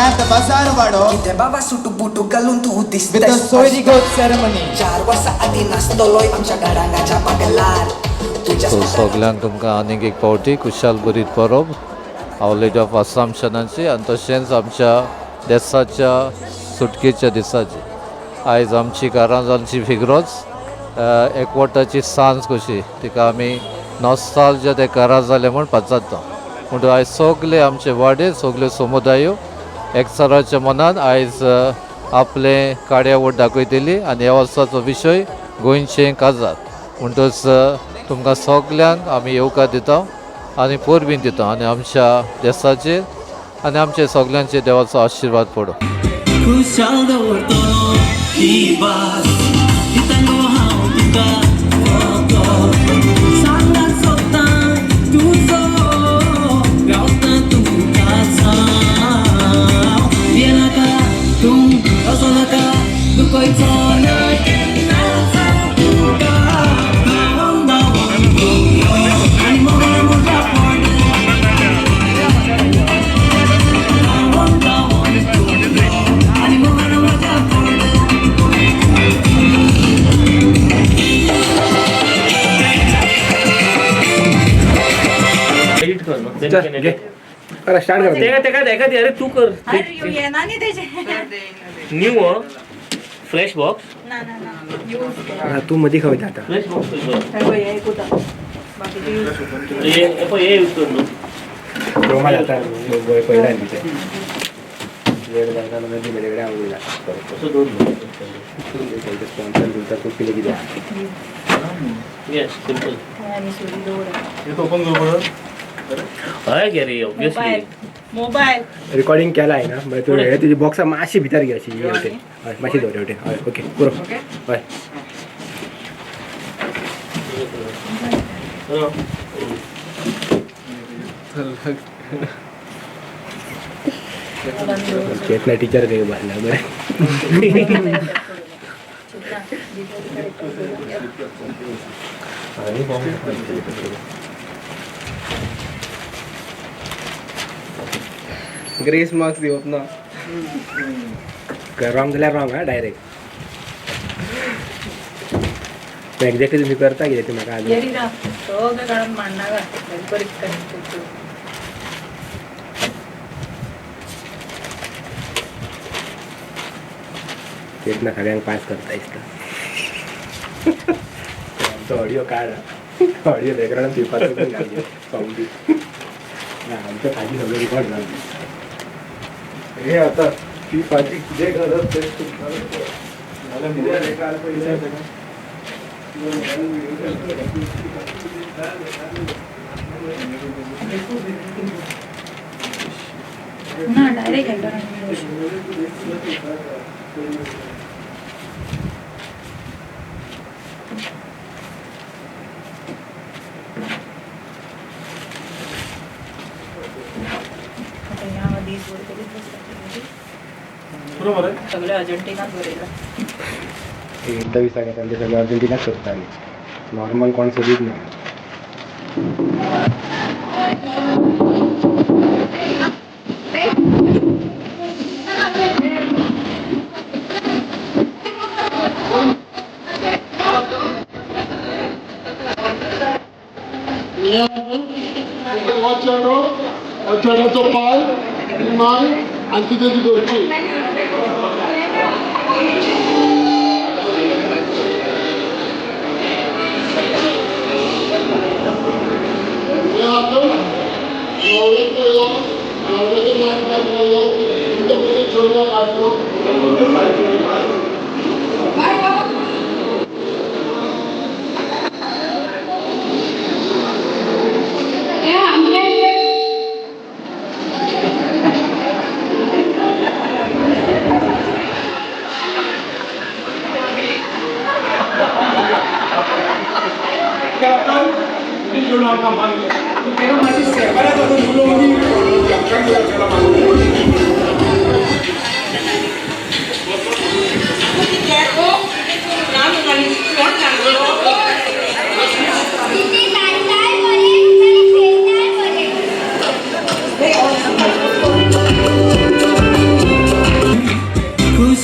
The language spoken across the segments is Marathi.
have the bazaar wado Idę baba sutu butu galun tu utis with the soiri goat ceremony. 4 वर्ष आधी नाचतलोय आमच्या घरांगाच्या पागलार तुझ्या So सगळ्यांक तुमकां आनीक एक फावटी कुशाल बरीत परब आवर लेडी ऑफ आसाम शनाची आनी तशेंच आमच्या देसाच्या सुटकेच्या दिसाची आयज आमची कारांजांची फिगरोच एकवटाची सांज कशी तिका आमी नॉस्टाल्जिया ते कारां जाले म्हूण पाचारता म्हणटून आयज सगळे आमचे वाडे सगल्यो समुदायो एकचाराच्या मनान आयज आपले कार्यावळ दाखयतली आनी ह्या वर्साचो विशय गोंयचें काजार म्हणटच तुमकां सगल्यांक आमी येवकार दिता आनी परबीं दिता आनी आमच्या देसाचेर आनी आमचे सगल्यांचेर देवाचो आशिर्वाद पडो. खुशाल दवरतलो ही भास दितालो हांव तुका सांगूंक सोदता तुजो गावता तुका सांग भियेनाका तूं असो नाका दुखयचो ना केन्ना सांग तुका धांवून धांवून आनी मोगा मोगा पड धांवून धांवून आनी मोगा मोगा पड एडिट कर मग then can edit. करा स्टार्ट कर एखादी अरे तू कर अरे येणार नाही त्याचे न्यू फ्रेश बॉक्स ना ना ना यूज कर हा, तू मध्ये खवय आता फ्रेश बॉक्स काय बाई ऐकू ता बाकी ते यूज ये यूज कर लो रोमा जाता वय पहिला आहे तिथे वेळ जाताना नदी वेगळे आवडीला असं दोन स्पॉन्सर दिवता तो पिले किती यस सिंपल आणि सुरी दोर हय गे रे ऑब्वियसली मोबाईल रेकॉर्डिंग केला आहे ना बरं तू हे तुझी बॉक्स माशी भितर घे अशी हे होते हय माशी दवर होते हय ओके पुरो हय चेतना टीचर काही बांधला बरं ग्रेस मार्क्स दिवप ना रॉंग जाल्यार रॉंग हा डायरेक्ट एक्झॅक्टली तुम्ही करता कितें ते म्हाका येरी ना सगळं काढून मांडणार बरीच करायचं चेतना सगळ्यांक पास करता दिसता आमचो ऑडिओ काढ ऑडिओ बॅकग्राउंड दिवपाचो पण घालचे साऊंड ना आमच्या खाली सगळं रेकॉर्ड झालं हे आता ती पाठी जे गरज ते ना डायरेक्ट बरोबर आहे सगळे अर्जेंटिनाच बरेला एकदा विचार त्यांचे सगळं अर्जेंटिनाच करता आले नॉर्मल कोण सोडीत नाही चढायचो पाय मान आणि तिथे ती दोरची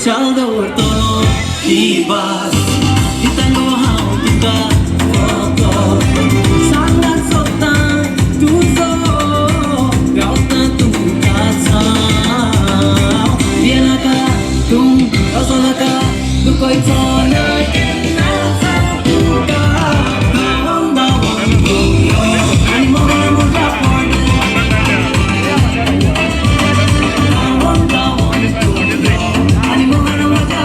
खुशाल दवरतलो ही भास दितालो हांव तुका सांगात सोदता तुजो रावता तुमकां सांग भियेनाका तूं असो नाका दुखोयचो ना केन्ना सांग तुका धांवून धांवून घुंवलो आनी मोगाळ मोठ्या धांवून धांवून घुंवलो आनी मोगाळ मोठ्या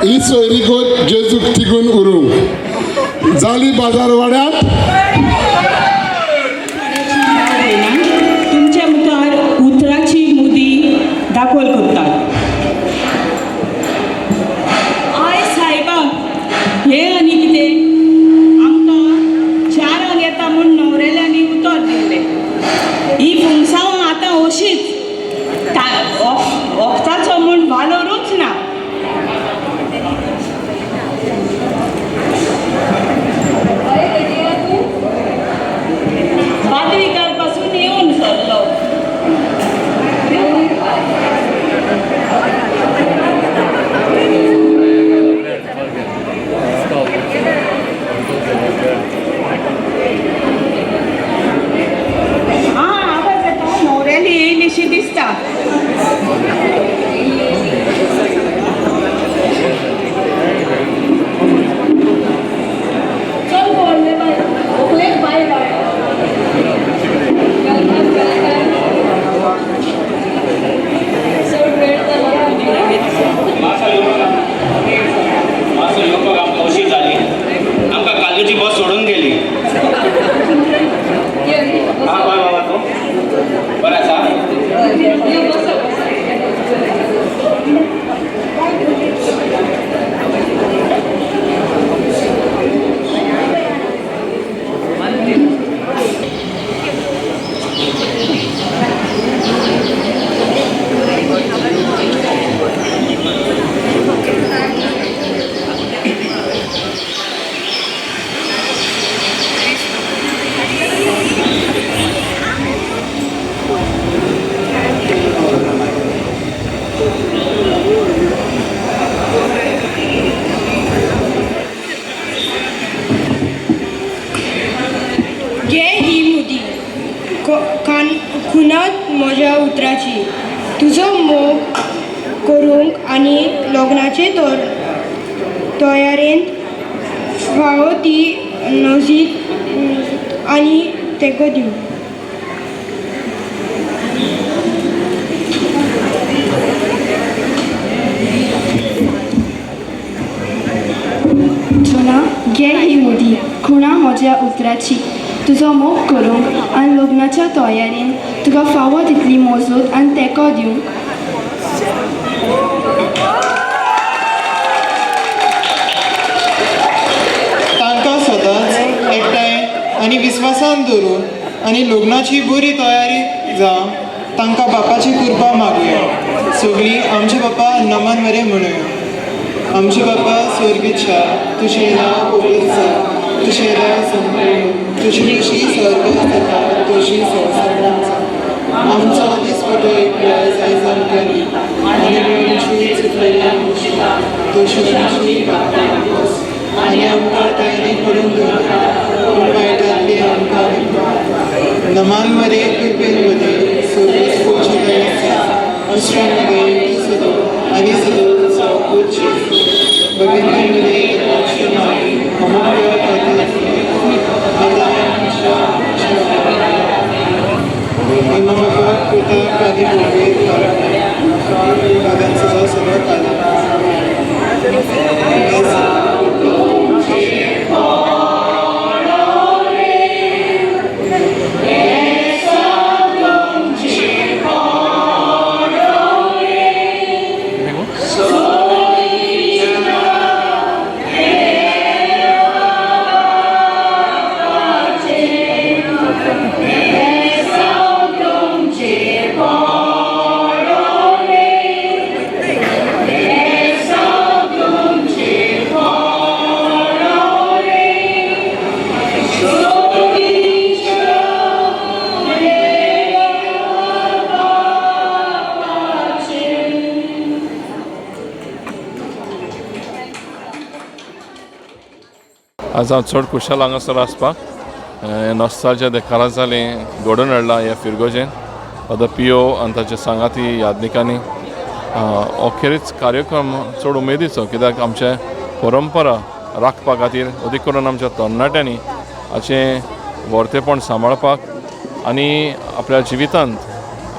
ही सोयरीकोट जेजूक तिगून उरूंक जाली बाजारवाड्यात तुमच्या मुखार उतराची मुदी दाखल करतात. आय सायबा हे आनी कितें आमकां चारांक येता म्हूण न्हवरेल्यांनी उतर दिल्ले. ही फुंगसांव आतां अशीच वखदाचो म्हूण वालोरूच ना. बादविकार पासून येऊन सरलो. आवाज येता न्हवऱ्याली येयलीशी दिसता. चल बोलले बाय ओकलेक बाय बाय मातसो येवपाक आमकां अशी जाली आमकां कालूची बस सोडून गेली. हा बाय बाबा तूं बरें आसा. घे ही मुदी खुनात म्हज्या उतराची तुजो मोग करूंक आनी लग्नाचे तयारेंत फावो ती नजीक आनी तेको दिवं. चुना घे ही मुदी खुणा म्हज्या उतराची तुजो मोग करूंक आनी लग्नाच्या तयारेन तुका फावो तितली मजूत आनी तेंको दिवंक. तांकां सदांच एकठांय आनी विस्वासान दवरून आनी लग्नाची बरी तयारी जावं तांकां बापाची कृपा मागुया. सगळीं आमचे बापा नमन बरें म्हणुया. आमचे बापा स्वर्गीच्या तुजें नांव पवित्र जा. तुजें राय संपूर्ण. तुजी खुशी स्वर्गांत जाता तशी संवसारांत जा. आमचो दिसपटो एकल्यास आयज आमकां दी आनी आमची चुकलेली तशी आमची बापायकोस आनी आमकां तयारी करून दवरता पूण वायटांतली आमकां विटवा. नमान मरे कृपेन मध्ये सुरज अश्रामध्ये सुदो आनी सुदो चौकूची बगिनीमध्ये लक्ष्मी अमूल्य पद्धती मग कृता कधी बोलवे कागद सगळं सगळं So आज हांव चड खुशाल हांगासर आसपाक नॉस्टाल्जिया दे काराजाली घडोवन हाडला हे फिरगोजेन द पिओ आनी ताचे सांगाती यादनिकांनी अखेरीच कार्यक्रम चड उमेदीचो कित्याक आमचे परंपरा राखपा खातीर अदीक करून आमच्या तरणाट्यांनी हाचें वर्तेपण सांबाळपाक आनी आपल्या जिवितांत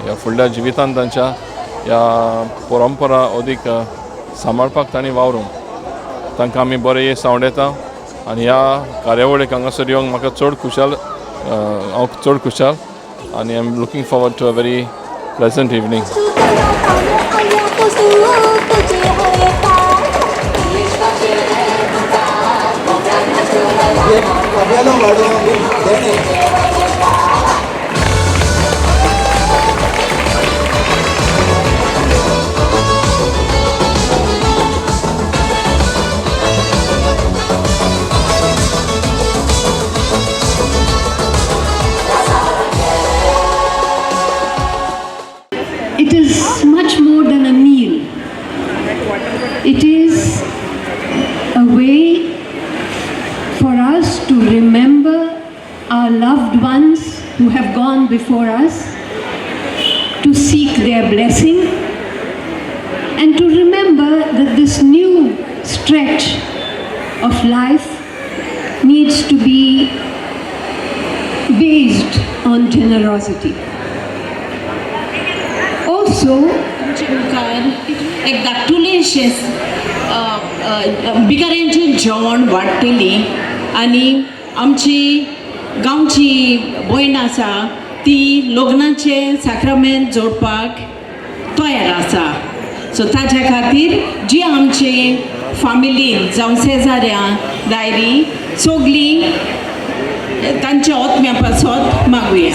ह्या फुडल्या जिवितांत तांच्या ह्या परंपरा अदीक सांबाळपाक तांणी वावरूंक तांकां आमी बरें येस आवडेता आनी ह्या कार्यावळीक हांगासर येवंक म्हाका चड खुशाल हांव चड खुशाल आनी I am looking forward to a very pleasant evening. It is much more than a meal. It is a way for us to remember our loved ones who have gone before us, to seek their blessing, and to remember that this new stretch of life needs to be based on generosity. Also, एक धाकटुलेशें बिगाऱ्यांचें जेवण वाडटलीं आनी आमची गांवची भयण आसा ती लग्नाचें साक्रामेंत जोडपाक तयार आसा. सो ताच्या खातीर जी आमचे फामिलीन जावं शेजाऱ्यां दायरी सगलीं तांचे ओतम्या पासत मागुया.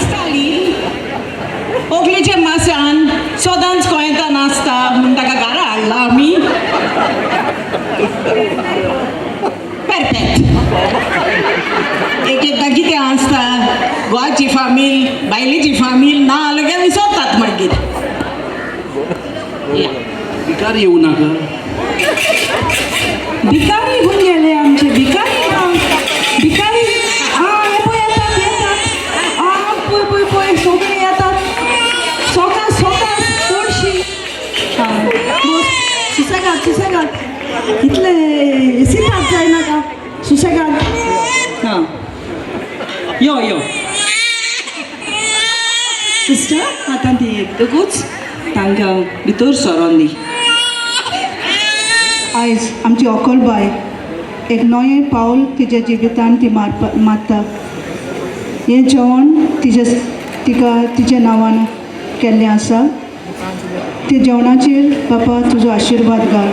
ओगलेच्या मासान सदांच गोंयता नासता म्हूण ताका घरा हाडला आमी. परफेक्ट. एक एकदां कितें आसता गोंयची फामील बायलेची फामील ना जाल्यार विसरतात मागीर. भिकारी येऊ नाका. भिकारी घेऊन गेले आमचे भिकारी भिकारी पळय पळय पळय सगळीं येतात सोकास सोकास चडशीं सुसेगाद सुसेगाद इतले सिटाक जायनाका सुसेगाद. हां यो यो सिस्टर आतां ती दोगूच तांकां भितर सरोन दी. आयज आमची अकोलबाय एक नवें पावल तिच्या जिवितान ती मारता. हें जेवण तिका तिच्या नांवान केल्लें आसा. ते जेवणाचेर बापा तुजो आशिर्वाद घाल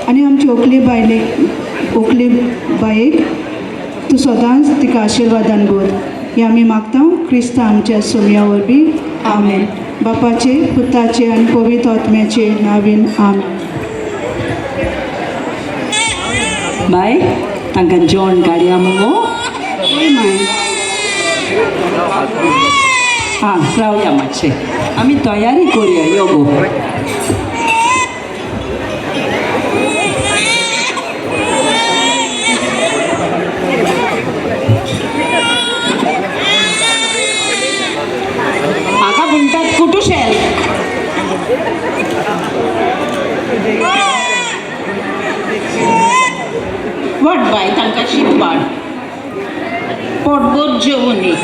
आनी आमची व्हंकले बायेक तूं सदांच तिका आशिर्वादान बोर. हें आमी मागता क्रिस्तां आमच्या सोम्या वरवीं. आमेन. बापाचे पुताचे आनी पवित्र आत्म्याचे नांवेन आमेन. बाय तांकां जेवण काडया मुगो. हां रावया मातशें आमी तयारी करुया यो गो. हाका म्हणटात कुटुशेल. वाट बाय तांकां शीत वाड पोटभर जेवण दी.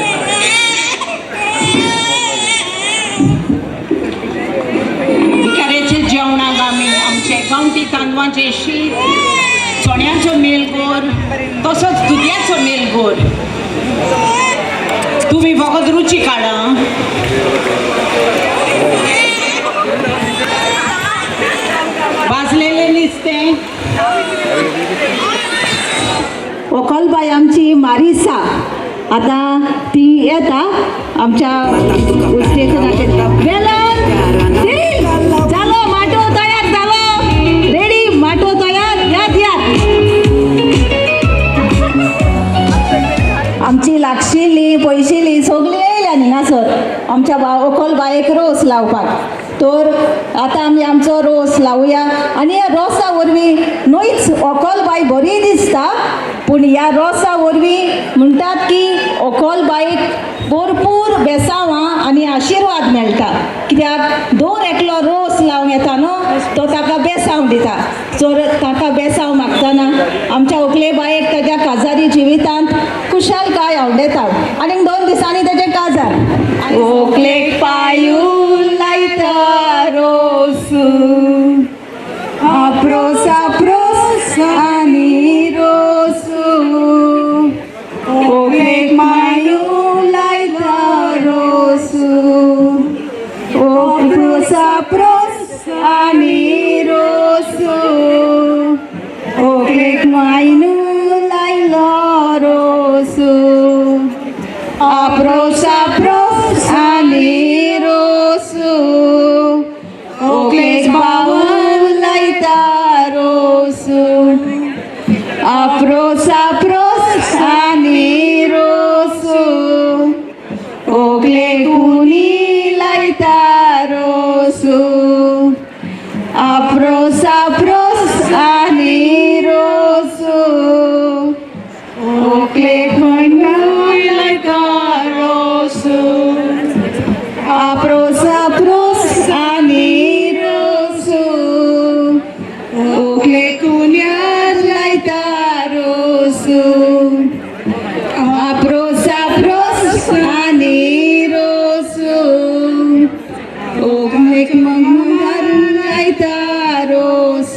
भिकाऱ्याचे जेवणाक आमी आमचे गांवठी तांदळाचें शीत चण्याचो मेल कर तसोच दुदयाचो मेल कर. तुमी फकत रुची काडा. भाजलेलें नुस्तें. अकोलबाय आमची मारिसा आतां ती येता आमच्या जालो माटो तयार जालो. रेडी माटो तयार. याद आमची लागशिल्ली पयशिल्ली सगळीं येयल्या न्ही हांगासर आमच्या अकोलबायेक रोस लावपाक. तर आतां आमी आमचो रोस लावया आनी ह्या रोसा वरवीं न्हूच अकोलबाय बरी दिसता पूण ह्या रोसा वरवीं म्हणटात की व्हंकल बायक भरपूर बेसांवां आनी आशिर्वाद मेळटा, कित्याक दोन एकलो रोस लावंक येता न्हू तो ताका बेसांव दिता. जर ताका बेसांव मागतना आमच्या व्हंकले बायक ताच्या काजारी जिवितांत खुशालकाय आवडेता. आनीक 2 दिसांनी ताचें काजार. व्हंकलेक पांयूं लायता रोस, आप्रोस आप्रोस आनी रोस, व्हंकलेक मांयूं लायता रोस, आप्रोस आप्रोस आनी रोस, व्हंकलेक मांयूं लायलो रोस, आप्रोस आप्रोस आनी रोस, व्हंकलेक बावू लायता रोस, आप्रोस आप्रोस आनी रोस, व्हंकलेक उनी लायता रोस, आप्रोस आप्रोस आनी रोस, व्हंकलेक मांयूं लायता रोस, आप्रोस आप्रोस आनी रोस, व्हंकलेक उन्यार लायता रोस, आप्रोस आप्रोस आनी रोस, व्हंकलेक मंगार लायता रोस,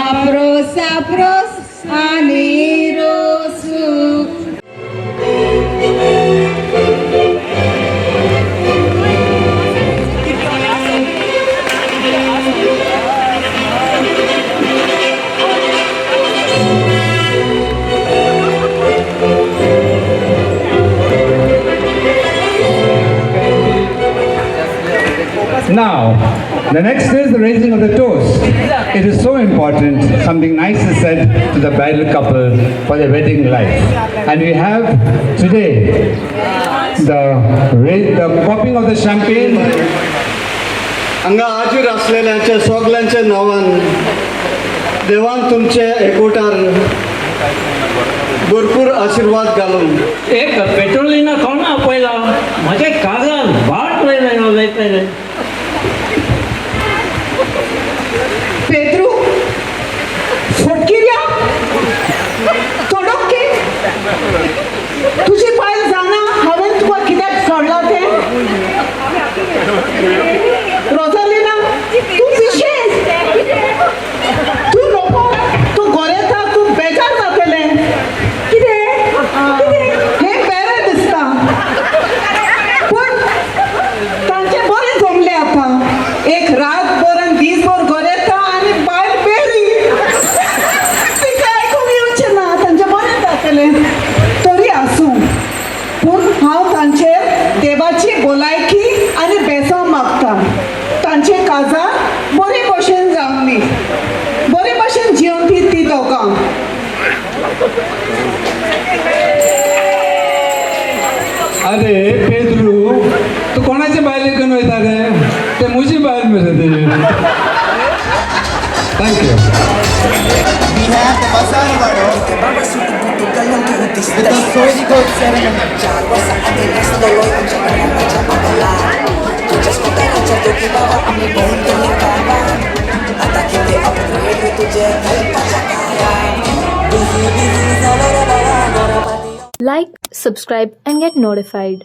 आप्रोस आप्रोस आनी रोस. Now, the next is the raising of the toast. It is so important. Something nice is said to the bridal couple for their wedding life. And we have today the popping of the champagne. हांगा हाजीर आसलेल्यांच्या सगल्यांच्या नांवान देवान तुमचे एकवटार भरपूर आशीर्वाद घालून एक पेट्रोलिना कोण आपयला म्हजे कागार बाट लायताले. पेद्रू फोटकिऱ्या तोडोके तुझी बायल जाणा हांवें तुका कित्याक सोडला तें. रोजालिना तूं पिशें, तूं नको, तूं गोरेता, तूं बेजार जातलें. कितें हें बरें दिसता पूण तांचें बरें जमलें आतां. एक रात भर आनी दीस भर गोरेता आनी बायल बेरी. तिका आयकूंक येवचें ना, तांचें बरें जातलें. तरी आसूं पूण हांव तांचेर देवाची भलायकी आनी बेसांव मागतां. तांचें काजार बरे भशेन जावनी, बरे भशेन जियोंक ती दोगां. अरे पेद्रू, तू कोणाच्या बायलेक घेऊन वयता रे? ते म्हजी बायल मरे ते. Thank you. Like, subscribe and get notified.